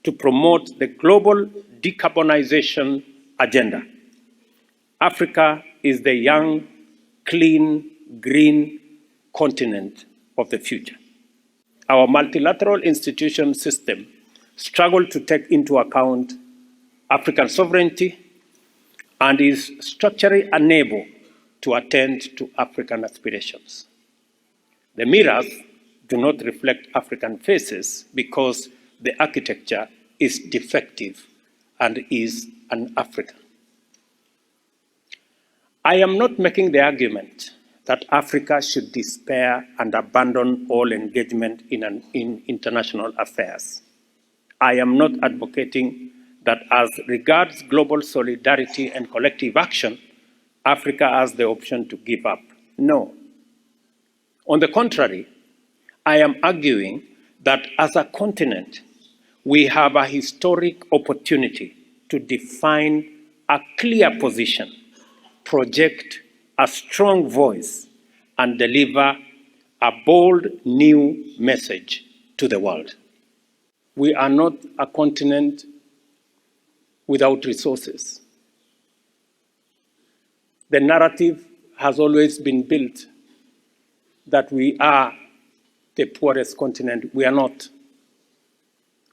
to promote the global decarbonization agenda. Africa is the young, clean, green continent of the future. Our multilateral institution system struggled to take into account African sovereignty and is structurally unable to attend to African aspirations. The mirrors do not reflect African faces because the architecture is defective and is un-African. I am not making the argument that Africa should despair and abandon all engagement in international affairs. I am not advocating that as regards global solidarity and collective action, Africa has the option to give up. No. On the contrary, I am arguing that as a continent, we have a historic opportunity to define a clear position, project a strong voice, and deliver a bold new message to the world. We are not a continent without resources. The narrative has always been built that we are the poorest continent. We are not.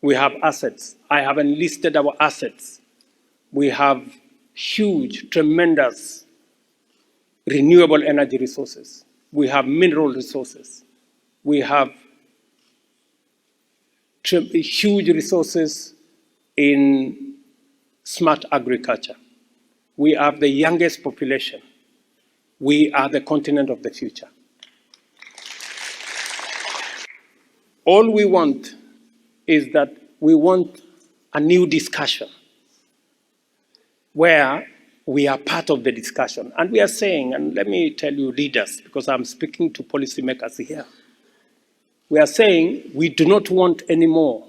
We have assets. I have enlisted our assets. We have huge, tremendous renewable energy resources. We have mineral resources. We have huge resources in smart agriculture. We have the youngest population. We are the continent of the future. All we want is that we want a new discussion where we are part of the discussion. And we are saying, and let me tell you leaders, because I'm speaking to policymakers here, we are saying we do not want anymore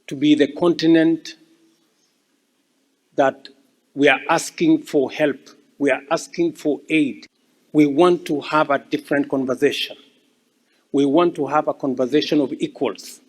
to be the continent that we are asking for help, we are asking for aid. We want to have a different conversation. We want to have a conversation of equals.